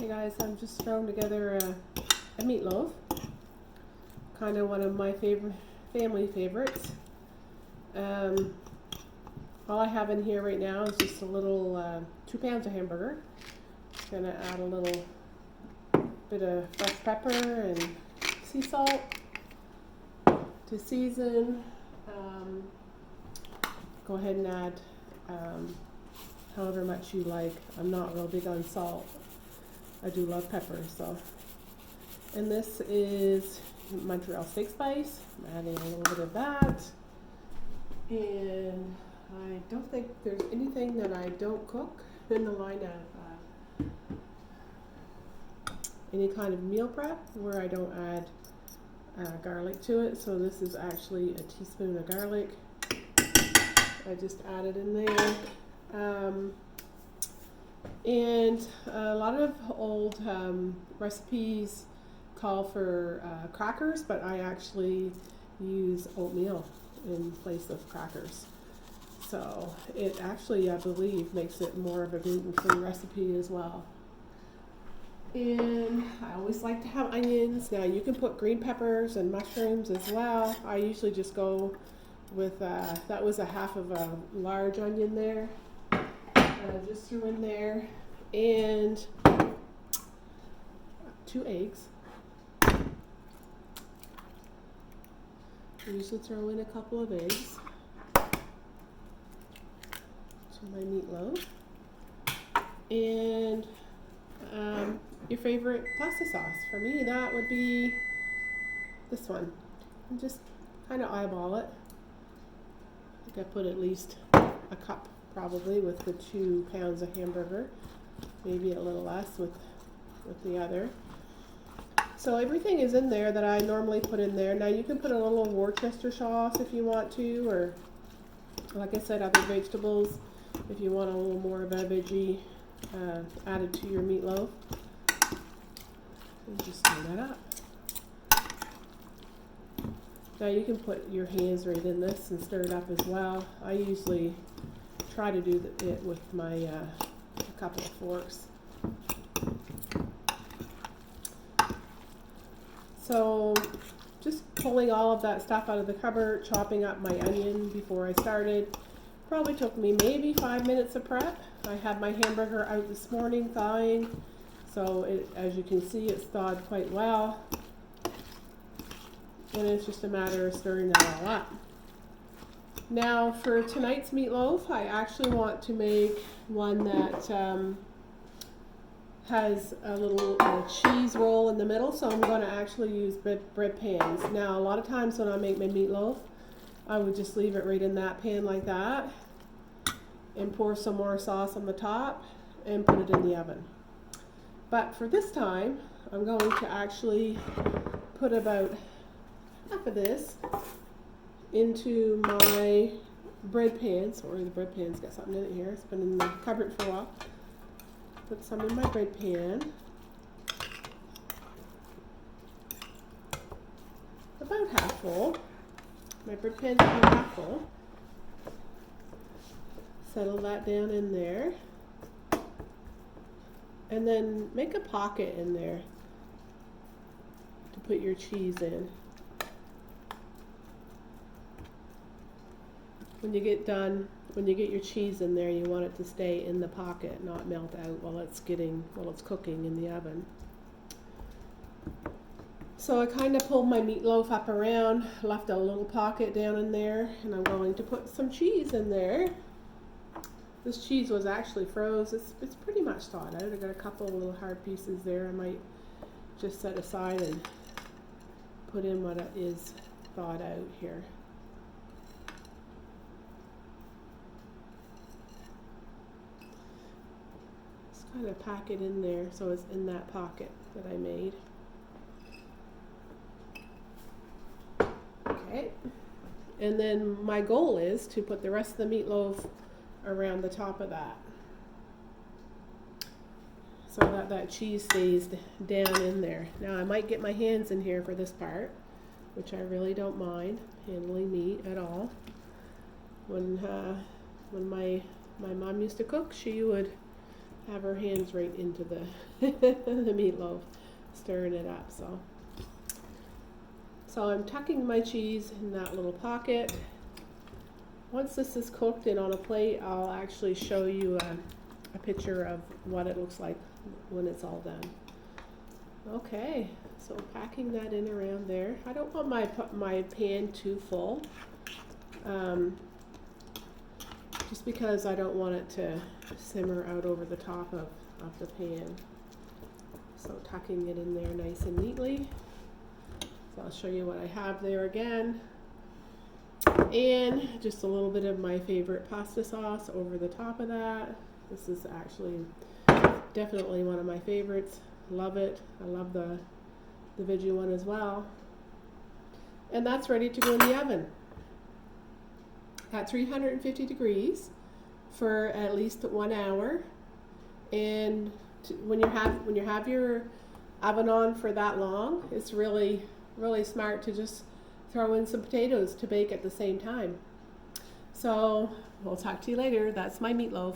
Hey guys, I'm just throwing together a meatloaf. Kind of one of my family favorites. All I have in here right now is just a little 2 pounds of hamburger. Gonna add a little bit of fresh pepper and sea salt to season. Go ahead and add however much you like. I'm not real big on salt. I do love pepper, so. And this is Montreal steak spice. I'm adding a little bit of that. And I don't think there's anything that I don't cook in the line of any kind of meal prep where I don't add garlic to it. So this is actually a teaspoon of garlic. I just added in there. And a lot of old recipes call for crackers, but I actually use oatmeal in place of crackers. So it actually, I believe, makes it more of a gluten-free recipe as well. And I always like to have onions. Now you can put green peppers and mushrooms as well. I usually just go with, that was a half of a large onion there. Just threw in there, and 2 eggs. I usually throw in a couple of eggs to my meatloaf. And your favorite pasta sauce. For me, that would be this one. And just kind of eyeball it. I think I put at least a cup probably with the 2 pounds of hamburger, maybe a little less with the other. So everything is in there that I normally put in there. Now you can put a little Worcester sauce if you want to, or like I said, other vegetables if you want a little more of a veggie added to your meatloaf. And just stir that up. Now you can put your hands right in this and stir it up as well. I usually try to do it with my a couple of forks. So just pulling all of that stuff out of the cupboard, chopping up my onion before I started. Probably took me maybe 5 minutes of prep. I had my hamburger out this morning thawing, so as you can see, it's thawed quite well. And it's just a matter of stirring that all up. Now for tonight's meatloaf, I actually want to make one that has a little cheese roll in the middle, so I'm going to actually use bread pans. Now a lot of times when I make my meatloaf, I would just leave it right in that pan like that and pour some more sauce on the top and put it in the oven. But for this time, I'm going to actually put about half of this into my bread pan. Sorry, the bread pan's got something in it here. It's been in the cupboard for a while. Put some in my bread pan. About half full. My bread pan's about half full. Settle that down in there. And then make a pocket in there to put your cheese in. When you get done, when you get your cheese in there, you want it to stay in the pocket, not melt out while it's cooking in the oven. So I kind of pulled my meatloaf up around, left a little pocket down in there, and I'm going to put some cheese in there. This cheese was actually froze. It's pretty much thawed out. I got a couple of little hard pieces there. I might just set aside and put in what is thawed out here. Kind of pack it in there so it's in that pocket that I made. Okay, and then my goal is to put the rest of the meatloaf around the top of that so that that cheese stays down in there. Now I might get my hands in here for this part, which I really don't mind handling meat at all. When my mom used to cook, she would have her hands right into the the meatloaf, stirring it up. So I'm tucking my cheese in that little pocket. Once this is cooked and on a plate, I'll actually show you a picture of what it looks like when it's all done. Okay, so packing that in around there. I don't want my pan too full, just because I don't want it to simmer out over the top of the pan. So tucking it in there nice and neatly. So I'll show you what I have there again. And just a little bit of my favorite pasta sauce over the top of that. This is actually definitely one of my favorites. Love it. I love the veggie one as well. And that's ready to go in the oven at 350 degrees for at least 1 hour. And when you have your oven on for that long, it's really smart to just throw in some potatoes to bake at the same time. So we'll talk to you later. That's my meatloaf.